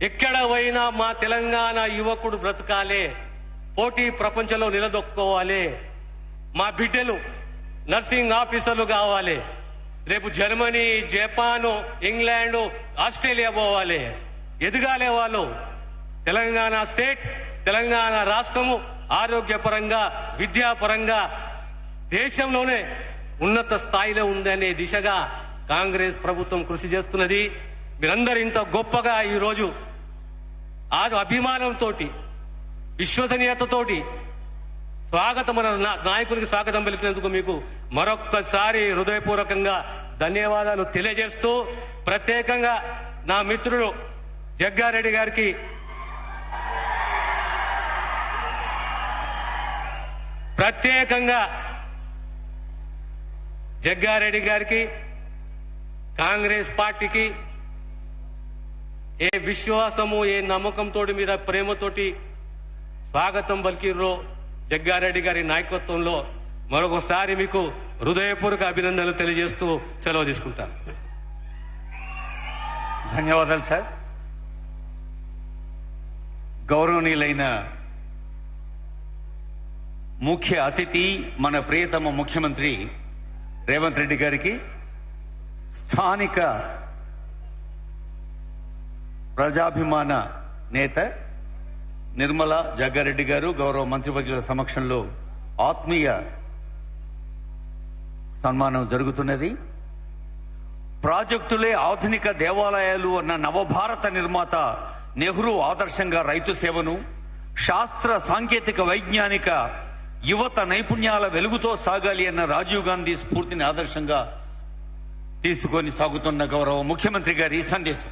ఎక్కడ పోయినా మా తెలంగాణ యువకుడు బ్రతకాలే, పోటీ ప్రపంచంలో నిలదొక్కోవాలి. మా బిడ్డలు నర్సింగ్ ఆఫీసర్లు కావాలి, రేపు జర్మనీ, జపాను, ఇంగ్లాండు, ఆస్ట్రేలియా పోవాలి, ఎదగాలే వాళ్ళు. తెలంగాణ స్టేట్, తెలంగాణ రాష్ట్రము ఆరోగ్యపరంగా, విద్యాపరంగా దేశంలోనే ఉన్నత స్థాయిలో ఉందనే దిశగా కాంగ్రెస్ ప్రభుత్వం కృషి చేస్తున్నది. మీరందరూ ఇంత గొప్పగా ఈరోజు ఆ అభిమానంతో, విశ్వసనీయతతోటి మన నాయకునికి స్వాగతం పలికినందుకు మీకు మరొక్కసారి హృదయపూర్వకంగా ధన్యవాదాలు తెలియజేస్తూ, ప్రత్యేకంగా నా మిత్రుడు జగ్గారెడ్డి గారికి ప్రత్యేకంగా జగ్గారెడ్డి గారికి, కాంగ్రెస్ పార్టీకి ఏ విశ్వాసము, ఏ నమ్మకంతో మీద ప్రేమతోటి స్వాగతం పలికిర్రో జగ్గారెడ్డి గారి నాయకత్వంలో మరొకసారి మీకు హృదయపూర్వక అభినందనలు తెలియజేస్తూ సెలవు తీసుకుంటాను. ధన్యవాదాలు సార్. గౌరవనీయులైన ముఖ్య అతిథి మన ప్రియతమ ముఖ్యమంత్రి రేవంత్ రెడ్డి గారికి, స్థానిక ప్రజాభిమాన నేత నిర్మలా జగ్గారెడ్డి గారు గౌరవ మంత్రివర్యుల సమక్షంలో ఆత్మీయ సన్మానం జరుగుతున్నది. ప్రాజెక్టులే ఆధునిక దేవాలయాలు అన్న నవభారత నిర్మాత నెహ్రూ ఆదర్శంగా రైతు సేవను, శాస్త్ర సాంకేతిక వైజ్ఞానిక యువత నైపుణ్యాల వెలుగుతో సాగాలి అన్న రాజీవ్ గాంధీ స్ఫూర్తిని ఆదర్శంగా తీసుకొని సాగుతున్న గౌరవ ముఖ్యమంత్రి గారి సందేశం.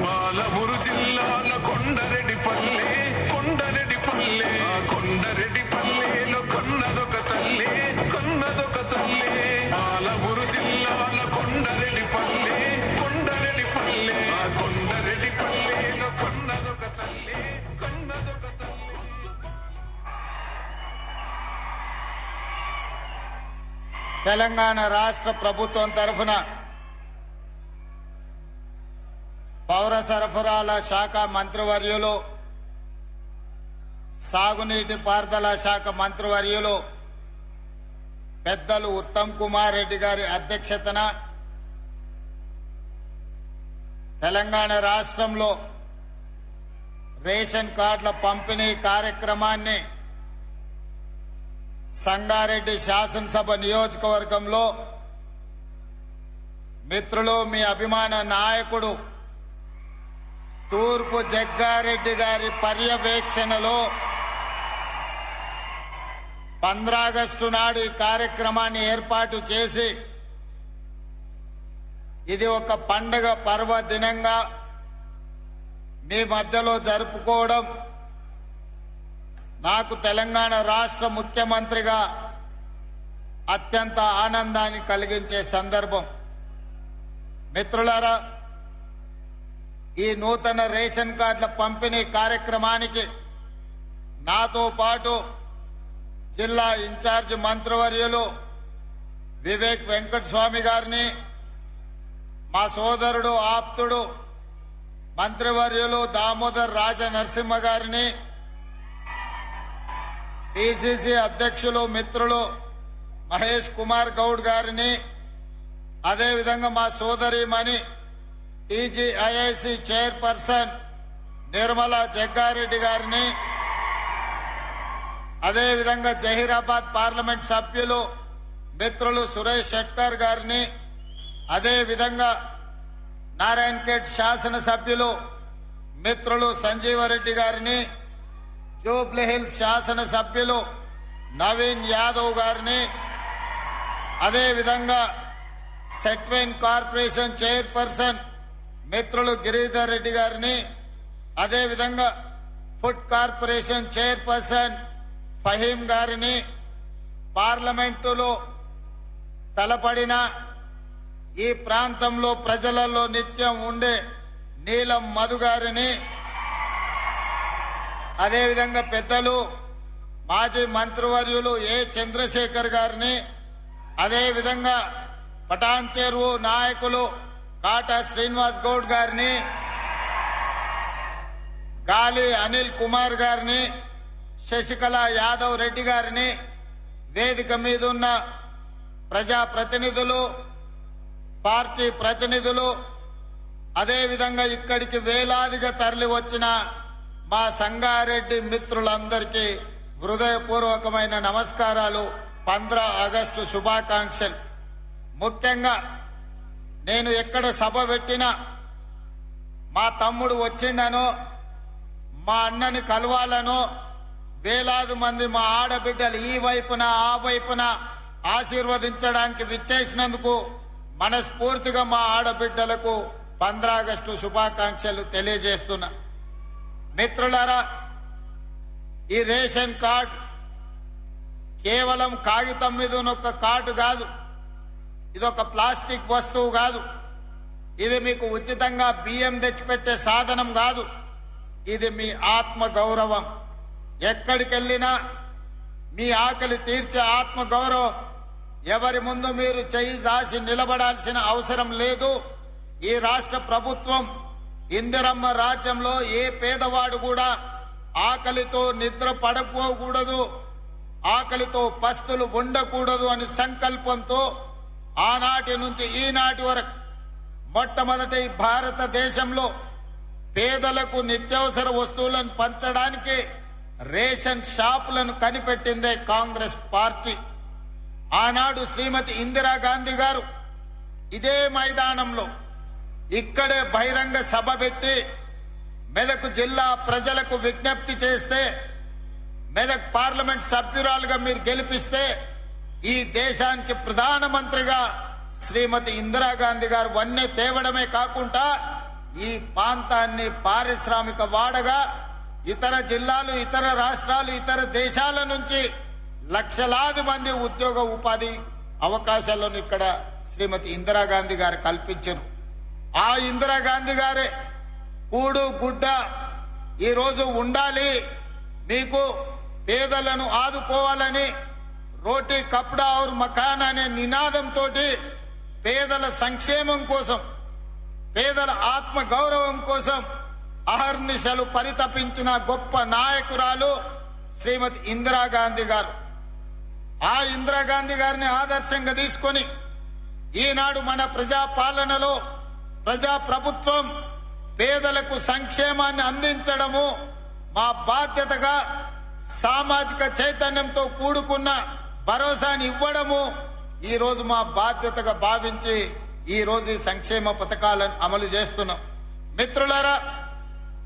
పాలమూరు జిల్లాల కొండరెడ్డిపల్లె, కొండరెడ్డిపల్లె, కొండరెడ్డిపల్లెలో కొన్నదొక తల్లే, కొన్నదొక తల్లే. పాలమూరు జిల్లాల కొండరెడ్డిపల్లె, కొండరెడ్డిపల్లె, కొండరెడ్డిపల్లెలో కొన్నదొక తల్లే, కొన్నదొక తల్లే. తెలంగాణ రాష్ట్ర ప్రభుత్వం తరఫున పౌర సరఫరాల శాఖ మంత్రివర్యులు, సాగునీటి పారుదల శాఖ మంత్రివర్యులు పెద్దలు ఉత్తమ్ కుమార్ రెడ్డి గారి అధ్యక్షతన తెలంగాణ రాష్ట్రంలో రేషన్ కార్డుల పంపిణీ కార్యక్రమాన్ని సంగారెడ్డి శాసనసభ నియోజకవర్గంలో మిత్రులు, మీ అభిమాన నాయకుడు తూర్పు జగ్గారెడ్డి గారి పర్యవేక్షణలో 15 ఆగస్టు నాడు ఈ కార్యక్రమాన్ని ఏర్పాటు చేసి ఇది ఒక పండగ పర్వదినంగా మీ మధ్యలో జరుపుకోవడం నాకు తెలంగాణ రాష్ట్ర ముఖ్యమంత్రిగా అత్యంత ఆనందాన్ని కలిగించే సందర్భం. మిత్రులారా, ఈ నూతన రేషన్ కార్డుల పంపిణీ కార్యక్రమానికి నాతో పాటు జిల్లా ఇన్ఛార్జ్ మంత్రివర్యులు వివేక్ వెంకటస్వామి గారిని, మా సోదరుడు ఆప్తుడు మంత్రివర్యులు దామోదర్ రాజ నరసింహ గారిని, పిసిసి అధ్యక్షులు మిత్రులు మహేష్ కుమార్ గౌడ్ గారిని, అదేవిధంగా మా సోదరిమణి టీజీఐఐసి చైర్పర్సన్ నిర్మలా జగ్గారెడ్డి గారిని, అదేవిధంగా జహీరాబాద్ పార్లమెంట్ సభ్యులు మిత్రులు సురేష్ షెట్కర్ గారిని, అదేవిధంగా నారాయణఖేడ్ శాసనసభ్యులు మిత్రులు సంజీవరెడ్డి గారిని, జూబ్లీహిల్స్ శాసనసభ్యులు నవీన్ యాదవ్ గారిని, అదేవిధంగా సెట్వెన్ కార్పొరేషన్ చైర్పర్సన్ మిత్రులు గిరిధర్ రెడ్డి గారిని, అదేవిధంగా ఫుడ్ కార్పొరేషన్ చైర్పర్సన్ ఫహీం గారిని, పార్లమెంటులో తలపడిన ఈ ప్రాంతంలో ప్రజలలో నిత్యం ఉండే నీలం మధు గారిని, అదేవిధంగా పెద్దలు మాజీ మంత్రివర్యులు ఏ చంద్రశేఖర్ గారిని, అదేవిధంగా పటాన్ చెరువు నాయకులు కాటా శ్రీనివాస్ గౌడ్ గారిని, గాలి అనిల్ కుమార్ గారిని, శశికళ యాదవ్ రెడ్డి గారిని, వేదిక మీద ఉన్న ప్రజాప్రతినిధులు, పార్టీ ప్రతినిధులు, అదేవిధంగా ఇక్కడికి వేలాదిగా తరలి వచ్చిన మా సంగారెడ్డి మిత్రులందరికీ హృదయపూర్వకమైన నమస్కారాలు, 15 ఆగస్టు శుభాకాంక్షలు. ముఖ్యంగా నేను ఎక్కడ సభ పెట్టినా మా తమ్ముడు వచ్చిండనో మా అన్నని కలవాలనో వేలాది మంది మా ఆడబిడ్డలు ఈ వైపున ఆ వైపున ఆశీర్వదించడానికి విచ్చేసినందుకు మనస్ఫూర్తిగా మా ఆడబిడ్డలకు 15 ఆగస్టు శుభాకాంక్షలు తెలియజేస్తున్నా. మిత్రులారా, ఈ రేషన్ కార్డ్ కేవలం కాగితం మీద ఒక కార్డు కాదు, ఇదొక ప్లాస్టిక్ వస్తువు కాదు, ఇది మీకు ఉచితంగా బియ్యం తెచ్చిపెట్టే సాధనం కాదు, ఇది మీ ఆత్మ గౌరవం. ఎక్కడికి వెళ్ళినా మీ ఆకలి తీర్చే ఆత్మ గౌరవం. ఎవరి ముందు మీరు చేయి దాసి నిలబడాల్సిన అవసరం లేదు. ఈ రాష్ట్ర ప్రభుత్వం ఇందిరమ్మ రాజ్యంలో ఏ పేదవాడు కూడా ఆకలితో నిద్ర పడకూడదు, ఆకలితో పస్తులు ఉండకూడదు అని సంకల్పంతో ఆనాటి నుంచి ఈనాటి వరకు మొట్టమొదటి భారతదేశంలో పేదలకు నిత్యావసర వస్తువులను పంచడానికి రేషన్ షాపులను కనిపెట్టిందే కాంగ్రెస్ పార్టీ. ఆనాడు శ్రీమతి ఇందిరాగాంధీ గారు ఇదే మైదానంలో ఇక్కడే బహిరంగ సభ పెట్టి మెదక్ జిల్లా ప్రజలకు విజ్ఞప్తి చేస్తే, మెదక్ పార్లమెంట్ సభ్యురాలుగా మీరు గెలిపిస్తే ఈ దేశానికి ప్రధానమంత్రిగా శ్రీమతి ఇందిరాగాంధీ గారు వన్నె తేవడమే కాకుండా ఈ ప్రాంతాన్ని పారిశ్రామిక వాడగా ఇతర జిల్లాలు, ఇతర రాష్ట్రాలు, ఇతర దేశాల నుంచి లక్షలాది మంది ఉద్యోగ ఉపాధి అవకాశాలను ఇక్కడ శ్రీమతి ఇందిరాగాంధీ గారు కల్పించారు. ఆ ఇందిరాగాంధీ గారే కూడు గుడ్డ ఈరోజు ఉండాలి, మీకు పేదలను ఆదుకోవాలని రోటీ కప్డా ఔర్ మకాన్ అనే నినాదంతో పేదల సంక్షేమం కోసం, పేదల ఆత్మ గౌరవం కోసం అహర్నిశలు పరితపించిన గొప్ప నాయకురాలు శ్రీమతి ఇందిరాగాంధీ గారు. ఆ ఇందిరాగాంధీ గారిని ఆదర్శంగా తీసుకొని ఈనాడు మన ప్రజాపాలనలో ప్రజా ప్రభుత్వం పేదలకు సంక్షేమాన్ని అందించడము మా బాధ్యతగా, సామాజిక చైతన్యంతో కూడుకున్న భరోసాని ఇవ్వడము ఈ రోజు మా బాధ్యతగా భావించి ఈ రోజు ఈ సంక్షేమ పథకాలను అమలు చేస్తున్నాం. మిత్రులారా,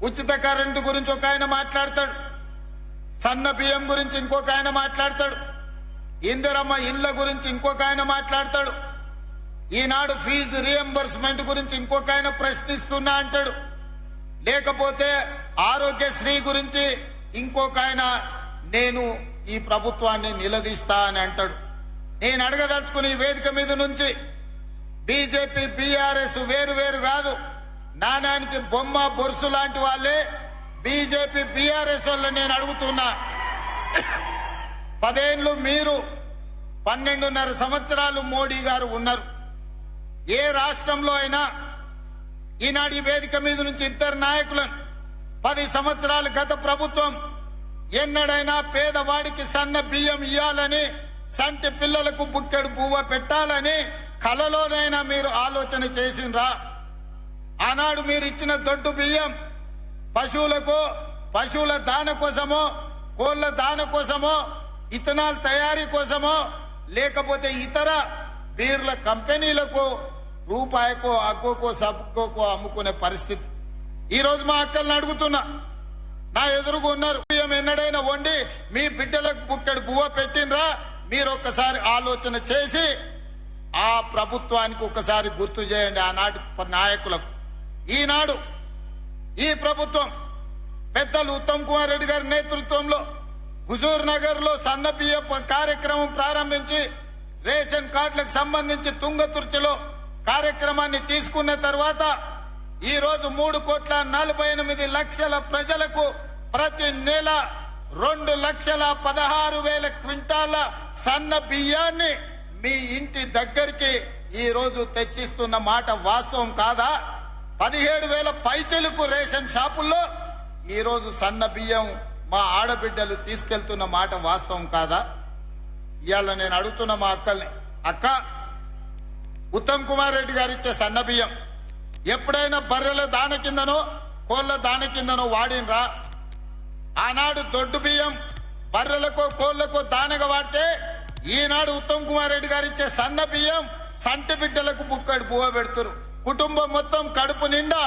ఉచిత కరెంటు గురించి ఒక ఆయన మాట్లాడతాడు, సన్న బియ్యం గురించి ఇంకొక ఆయన మాట్లాడతాడు, ఇందిరమ్మ ఇండ్ల గురించి ఇంకొక ఆయన మాట్లాడతాడు, ఈనాడు ఫీజు రియంబర్స్మెంట్ గురించి ఇంకొక ఆయన ప్రశ్నిస్తున్నా అంటాడు, లేకపోతే ఆరోగ్యశ్రీ గురించి ఇంకొక ఆయన నేను ఈ ప్రభుత్వాన్ని నిలదీస్తా అని అంటాడు. నేను అడగదలుచుకుని ఈ వేదిక మీద నుంచి బీజేపీ బీఆర్ఎస్ వేరు వేరు కాదు, నాణానికి బొమ్మ బొరుసు లాంటి వాళ్ళే బీజేపీ బీఆర్ఎస్ వల్ల నేను అడుగుతున్నా. 10 ఏళ్ళు మీరు, 12.5 సంవత్సరాలు మోడీ గారు ఉన్నారు. ఏ రాష్ట్రంలో అయినా ఈనాడు ఈ వేదిక మీద నుంచి ఇద్దరు నాయకులను 10 సంవత్సరాలు గత ప్రభుత్వం ఎన్నడైనా పేదవాడికి సన్న బియ్యం ఇయ్యాలని, సంటి పిల్లలకు బుక్కెడు పువ్వ పెట్టాలని కలలోనైనా మీరు ఆలోచన చేసిండ్రా? ఆనాడు మీరు ఇచ్చిన దొడ్డు బియ్యం పశువులకు, పశువుల దాన కోసమో, కోళ్ల దాన కోసమో, ఇథనాల్ తయారీ కోసమో, లేకపోతే ఇతర బీర్ల కంపెనీలకు రూపాయకో అగ్గోకో సబ్బుకో అమ్ముకునే పరిస్థితి. ఈ రోజు మా అక్కల్ని అడుగుతున్నా, నా ఎదురుగా ఉన్నారు, బియ్యం ఎన్నడైనా వండి మీ బిడ్డలకు బుక్కెడు పువ్వ పెట్టినరా? మీరు ఒక్కసారి ఆలోచన చేసి ఆ ప్రభుత్వానికి ఒకసారి గుర్తు చేయండి, ఆనాటి నాయకులకు. ఈనాడు ఈ ప్రభుత్వం పెద్దలు ఉత్తమ్ కుమార్ రెడ్డి గారి నేతృత్వంలో హుజూర్ నగర్ లో సన్న బియ్య కార్యక్రమం ప్రారంభించి రేషన్ కార్డులకు సంబంధించి తుంగతుర్తిలో కార్యక్రమాన్ని తీసుకున్న తర్వాత ఈ రోజు 3,48,00,000 ప్రజలకు ప్రతి నెల 2,16,000 క్వింటాల సన్న బియ్యాన్ని మీ ఇంటి దగ్గరికి ఈ రోజు తెచ్చిస్తున్న మాట వాస్తవం కాదా? 17,000 పైచలకు రేషన్ షాపుల్లో ఈ రోజు సన్న బియ్యం మా ఆడబిడ్డలు తీసుకెళ్తున్న మాట వాస్తవం కాదా? ఇవాళ నేను అడుగుతున్న మా అక్కల్ని, అక్క, ఉత్తమ్ కుమార్ రెడ్డి గారు ఇచ్చే సన్న బియ్యం ఎప్పుడైనా బర్రెల దాన కిందనో కోళ్ల దాన కిందనో వాడినరా? ఆనాడు దొడ్డు బియ్యం బర్రెలకో కోళ్లకో దానగా వాడితే ఈనాడు ఉత్తమ్ కుమార్ రెడ్డి గారు ఇచ్చే సన్న బియ్యం సంటి బిడ్డలకు బుక్కడి పువ్వ పెడుతురు. కుటుంబం మొత్తం కడుపు నిండా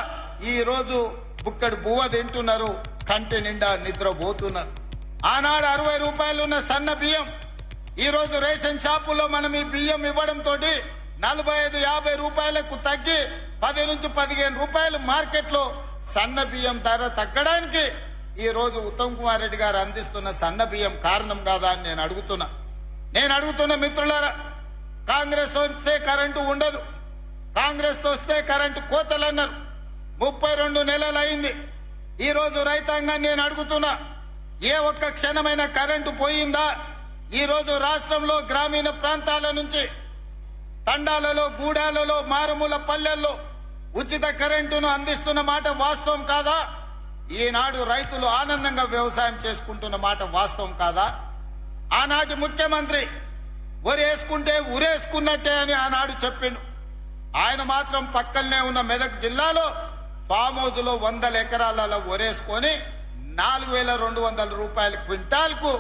ఈ రోజు బుక్కడి బువ్వ తింటున్నారు, కంటి నిండా నిద్రపోతున్నారు. ఆనాడు 60 రూపాయలు ఉన్న సన్న బియ్యం ఈ రోజు రేషన్ షాపుల్లో మనం ఈ బియ్యం ఇవ్వడంతో 45-50 రూపాయలకు తగ్గి 10 నుంచి 15 రూపాయలు మార్కెట్లో సన్న బియ్యం ధర తగ్గడానికి ఈ రోజు ఉత్తమ్ కుమార్ రెడ్డి గారు అందిస్తున్న సన్న బియ్యం కారణం కాదా అని నేను అడుగుతున్న మిత్రులారా, కాంగ్రెస్ వస్తే కరెంటు ఉండదు, కాంగ్రెస్ వస్తే కరెంటు కోతలు అన్నారు. 32 నెలలు అయింది. ఈ రోజు రైతాంగాన్ని నేను అడుగుతున్నా, ఏ ఒక్క క్షణమైన కరెంటు పోయిందా? ఈ రోజు రాష్ట్రంలో గ్రామీణ ప్రాంతాల నుంచి తండాలలో, గూడాలలో, మారుమూల పల్లెల్లో ఉచిత కరెంటును అందిస్తున్న మాట వాస్తవం కాదా? ఈనాడు రైతులు ఆనందంగా వ్యవసాయం చేసుకుంటున్న మాట వాస్తవం కాదా? ఆనాటి ముఖ్యమంత్రి ఒరేసుకుంటే ఉరేసుకున్నట్టే అని ఆనాడు చెప్పిండు. ఆయన మాత్రం పక్కనే ఉన్న మెదక్ జిల్లాలో ఫామ్ హౌస్ లో 100 ఎకరాలలో ఒరేసుకొని 4200 రూపాయల క్వింటాల్ కు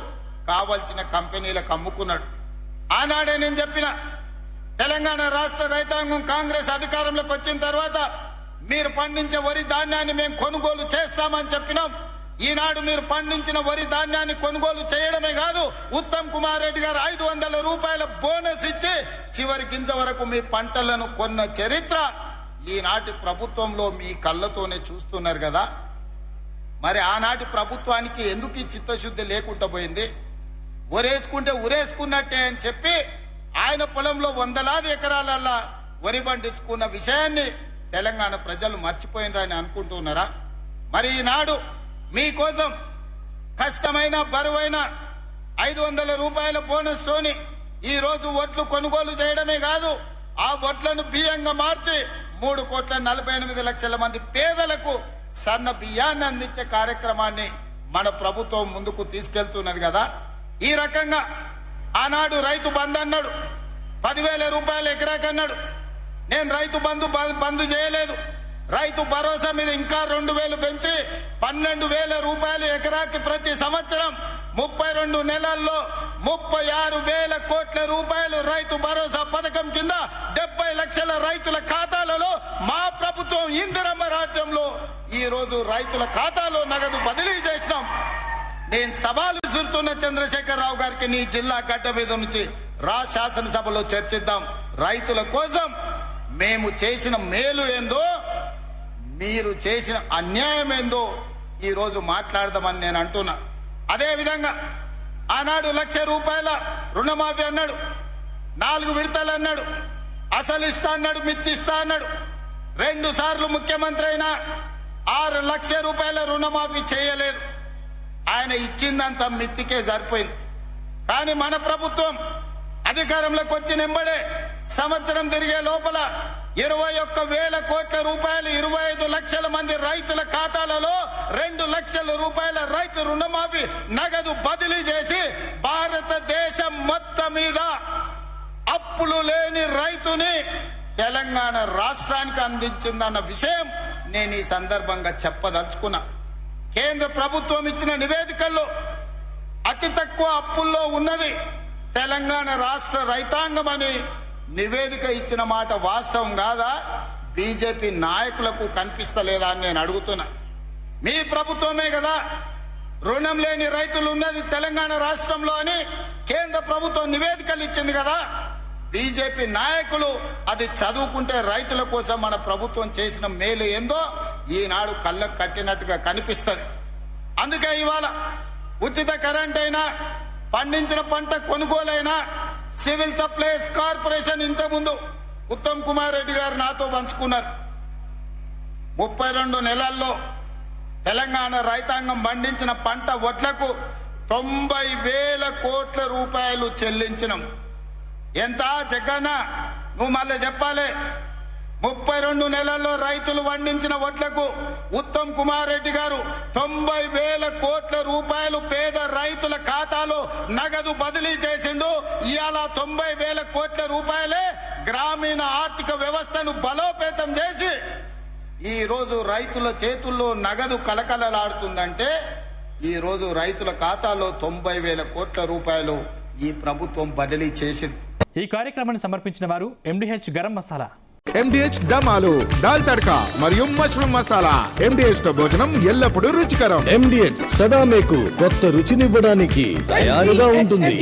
కావలసిన కంపెనీలకు అమ్ముకున్నాడు. ఆనాడే నేను చెప్పిన, తెలంగాణ రాష్ట్ర రైతాంగం కాంగ్రెస్ అధికారంలోకి వచ్చిన తర్వాత మీరు పండించే వరి ధాన్యాన్ని మేము కొనుగోలు చేస్తామని చెప్పినాం. ఈనాడు మీరు పండించిన వరి ధాన్యాన్ని కొనుగోలు చేయడమే కాదు, ఉత్తమ్ కుమార్ రెడ్డి గారు 500 రూపాయల బోనస్ ఇచ్చి చివరి గింజ వరకు మీ పంటలను కొన్న చరిత్ర ఈనాటి ప్రభుత్వంలో మీ కళ్ళతోనే చూస్తున్నారు కదా. మరి ఆనాటి ప్రభుత్వానికి ఎందుకు ఈ చిత్తశుద్ధి లేకుండా పోయింది? ఒరేసుకుంటే ఉరేసుకున్నట్టే అని చెప్పి ఆయన పొలంలో 100 ఎకరాలల్లా వరి పండించుకున్న విషయాన్ని తెలంగాణ ప్రజలు మర్చిపోయినారని అనుకుంటున్నారా? మరి ఈనాడు మీకోసం కష్టమైన బరువైన 500 రూపాయల బోనస్ తోని ఈ రోజు వడ్లు కొనుగోలు చేయడమే కాదు, ఆ వడ్లను బియ్యంగా మార్చి 3,48,00,000 మంది పేదలకు సన్న బియ్యాన్ని అందించే కార్యక్రమాన్ని మన ప్రభుత్వం ముందుకు తీసుకెళ్తున్నది కదా. ఈ రకంగా ఆనాడు రైతు బంధు అన్నాడు, 10,000 రూపాయలు ఎకరాకన్నాడు. నేను రైతు బంధు చేయలేదు, రైతు భరోసా మీద ఇంకా 2,000 పెంచి 12,000 రూపాయలు ఎకరాకి ప్రతి సంవత్సరం 32 నెలల్లో 36,000 కోట్ల రూపాయలు రైతు భరోసా పథకం కింద 70 లక్షల రైతుల ఖాతాలలో మా ప్రభుత్వం ఇందిరమ్మ రాజ్యంలో ఈ రోజు రైతుల ఖాతాలో నగదు బదిలీ చేసినాం. నేను సవాలు విసురుతున్న చంద్రశేఖరరావు గారికి, నీ జిల్లా గడ్డ మీద నుంచి రా శాసనసభలో చర్చిద్దాం. రైతుల కోసం మేము చేసిన మేలు ఏందో, మీరు చేసిన అన్యాయం ఏందో ఈ రోజు మాట్లాడదామని నేను అంటున్నా. అదే విధంగా ఆనాడు 1,00,000 రూపాయల రుణమాఫీ అన్నాడు, 4 విడతలు అన్నాడు, అసలు ఇస్తా అన్నాడు, మిత్తి ఇస్తా అన్నాడు. 2 సార్లు ముఖ్యమంత్రి అయినా 6 లక్షల రూపాయల రుణమాఫీ చేయలేదు. ఆయన ఇచ్చిందంతా మిత్తికే సరిపోయింది. కానీ మన ప్రభుత్వం అధికారంలోకి వచ్చిన వెంబడే సంవత్సరం తిరిగే లోపల 21,000 కోట్ల రూపాయలు 25 లక్షల మంది రైతుల ఖాతాలలో 2 లక్షల రూపాయల రైతు రుణమాఫీ నగదు బదిలీ చేసి భారతదేశం మొత్తం మీద అప్పులు లేని రైతుని తెలంగాణ రాష్ట్రానికి అందించిందన్న విషయం నేను ఈ సందర్భంగా చెప్పదలుచుకున్నా. కేంద్ర ప్రభుత్వం ఇచ్చిన నివేదికల్లో అతి తక్కువ అప్పుల్లో ఉన్నది తెలంగాణ రాష్ట్ర రైతాంగం అని నివేదిక ఇచ్చిన మాట వాస్తవం కాదా? బీజేపీ నాయకులకు కనిపిస్తలేదా అని నేను అడుగుతున్నా. మీ ప్రభుత్వమే కదా రుణం లేని రైతులు ఉన్నది తెలంగాణ రాష్ట్రంలో అని కేంద్ర ప్రభుత్వం నివేదికలు ఇచ్చింది కదా. బీజేపీ నాయకులు అది చదువుకుంటే రైతుల కోసం మన ప్రభుత్వం చేసిన మేలు ఏందో ఈనాడు కళ్ళకు కట్టినట్టుగా కనిపిస్తుంది. అందుకే ఇవాళ ఉచిత కరెంట్ అయినా, పండించిన పంట కొనుగోలైనా, సివిల్ సప్లైస్ కార్పొరేషన్ ఇంతకుముందు ఉత్తమ్ కుమార్ రెడ్డి గారు నాతో పంచుకున్నారు. 32 నెలల్లో తెలంగాణ రైతాంగం పండించిన పంట వడ్లకు 90,000 కోట్ల రూపాయలు చెల్లించినాం. ఎంత జగన్న, నువ్వు మళ్ళీ చెప్పాలి. 32 నెలల్లో రైతులు పండించిన వడ్లకు ఉత్తమ్ కుమార్ రెడ్డి గారు 90,000 కోట్ల రూపాయలు పేద రైతుల ఖాతాలో నగదు బదిలీ చేసిండు. ఇవాళ 90,000 కోట్ల రూపాయలే గ్రామీణ ఆర్థిక వ్యవస్థను బలోపేతం చేసి ఈ రోజు రైతుల చేతుల్లో నగదు కలకలలాడుతుందంటే ఈ రోజు రైతుల ఖాతాలో 90,000 కోట్ల రూపాయలు ఈ ప్రభుత్వం బదిలీ చేసింది. ఈ కార్యక్రమాన్ని సమర్పించిన వారు MDH గరం మసాలా. MDH దమాలు, దాల్ తడక మరియు మష్రూమ్ మసాలా. MDH తో భోజనం ఎల్లప్పుడూ రుచికరం. MDH సదా మీకు కొత్త రుచినివ్వడానికి తయారుగా ఉంటుంది.